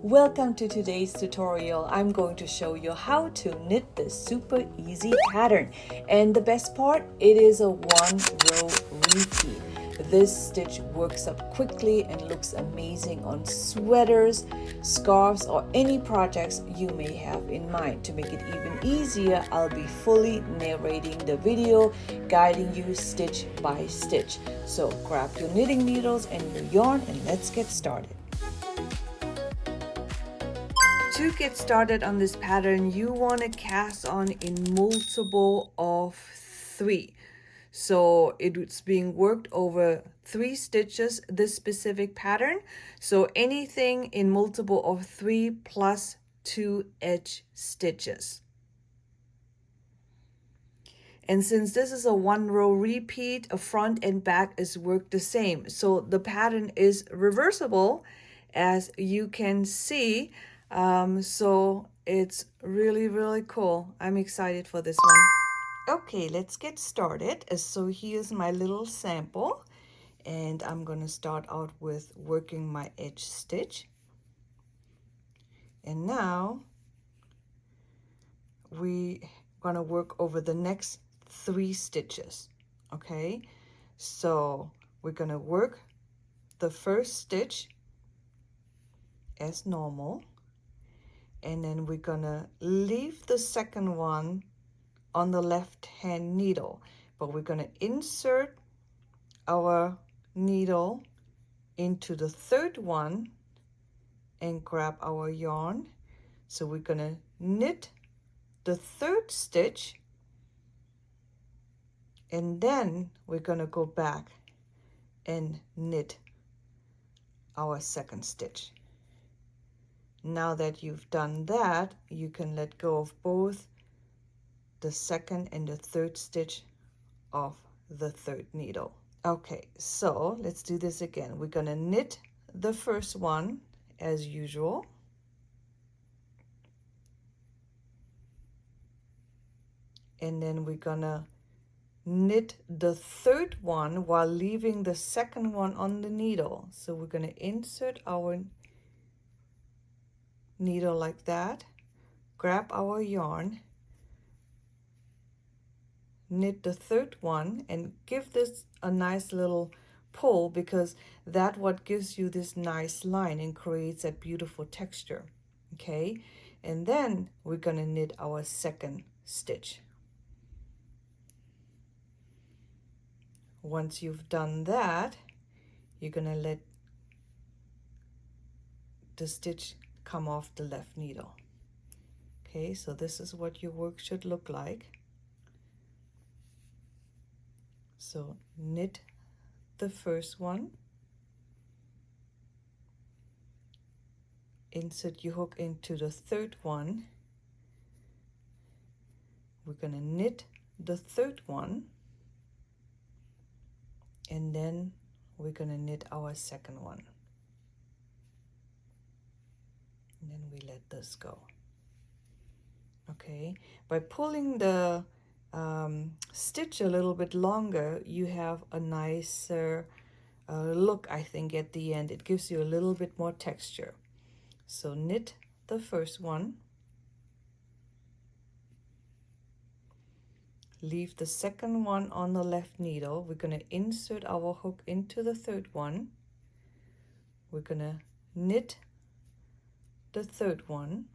Welcome to today's tutorial. I'm going to show you how to knit this super easy pattern. And the best part, it is a one row repeat. This stitch works up quickly and looks amazing on sweaters, scarves, or any projects you may have in mind. To make it even easier, I'll be fully narrating the video, guiding you stitch by stitch. So grab your knitting needles and your yarn and let's get started. To get started on this pattern, you want to cast on in multiple of 3. So it's being worked over 3 stitches, this specific pattern. So anything in multiple of 3 plus 2 edge stitches. And since this is a one row repeat, a front and back is worked the same. So the pattern is reversible, as you can see. So it's really cool. I'm excited for this one. Okay, let's get started. So here's my little sample, and I'm gonna start out with working my edge stitch. And now we're gonna work over the next 3 stitches. Okay, so we're gonna work the first stitch as normal, and then we're gonna leave the second one on the left hand needle, but we're gonna insert our needle into the third one and grab our yarn. So we're gonna knit the third stitch, and then we're gonna go back and knit our second stitch. Now that you've done that, you can let go of both the second and the third stitch of the third needle. Okay, so let's do this again. We're gonna knit the first one as usual. And then we're gonna knit the third one while leaving the second one on the needle. So we're gonna insert our needle like that, grab our yarn, knit the third one, and give this a nice little pull, because that what gives you this nice line and creates a beautiful texture. Okay, and then we're gonna knit our second stitch. Once you've done that, you're gonna let the stitch come off the left needle. Okay, so this is what your work should look like. So knit the first one, insert your hook into the third one, we're gonna knit the third one, and then we're gonna knit our second one, and then we let this go. Okay, by pulling the stitch a little bit longer, you have a nicer look, I think, at the end. It gives you a little bit more texture. So knit the first one, leave the second one on the left needle. We're going to insert our hook into the third one. We're going to knit the third one,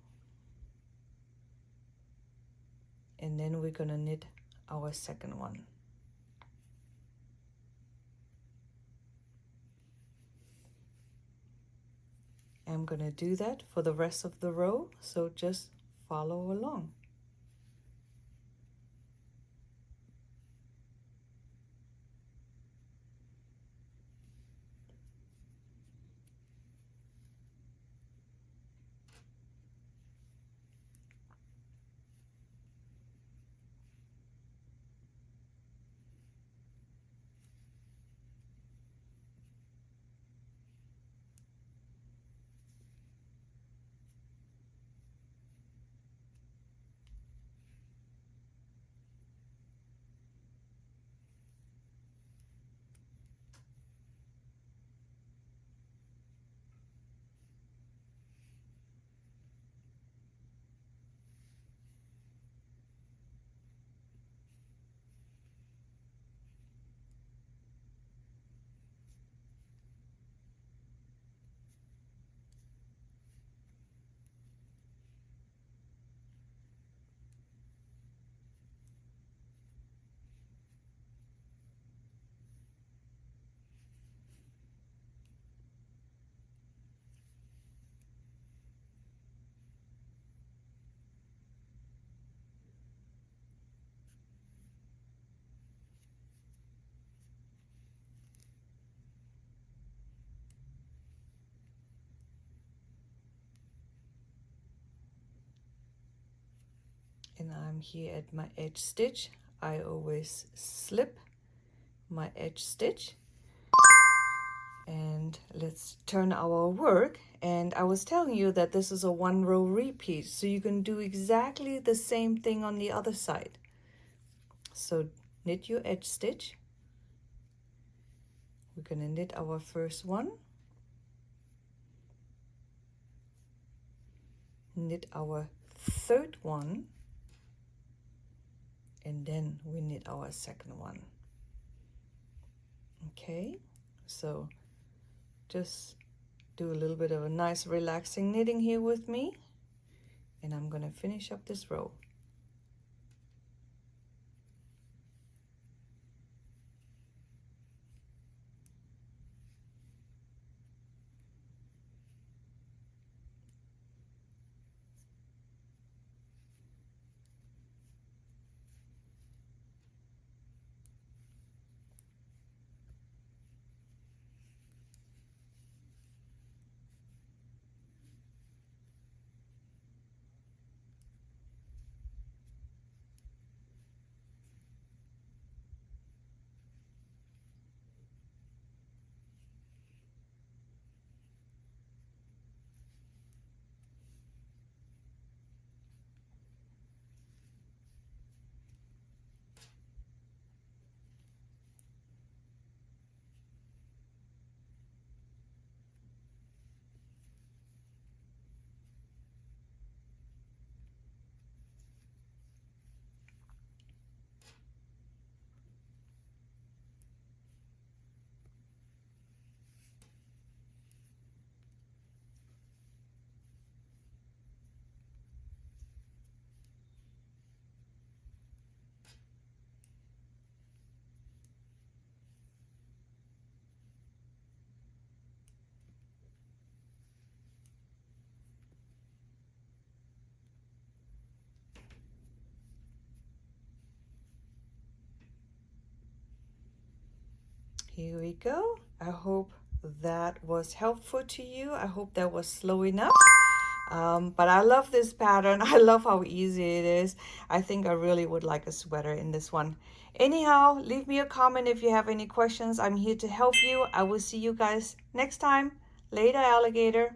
and then we're going to knit our second one. I'm going to do that for the rest of the row, so just follow along. and I'm here at my edge stitch. I always slip my edge stitch, and let's turn our work. And I was telling you that this is a 1 row repeat, so you can do exactly the same thing on the other side. So knit your edge stitch. We're going to knit our first one, knit our third one, and then we knit our second one. Okay, so just do a little bit of a nice relaxing knitting here with me, and I'm going to finish up this row. Here we go. I hope that was helpful to you. I hope that was slow enough. But I love this pattern. I love how easy it is. I think I really would like a sweater in this one. Anyhow, leave me a comment if you have any questions. I'm here to help you. I will see you guys next time. Later, alligator.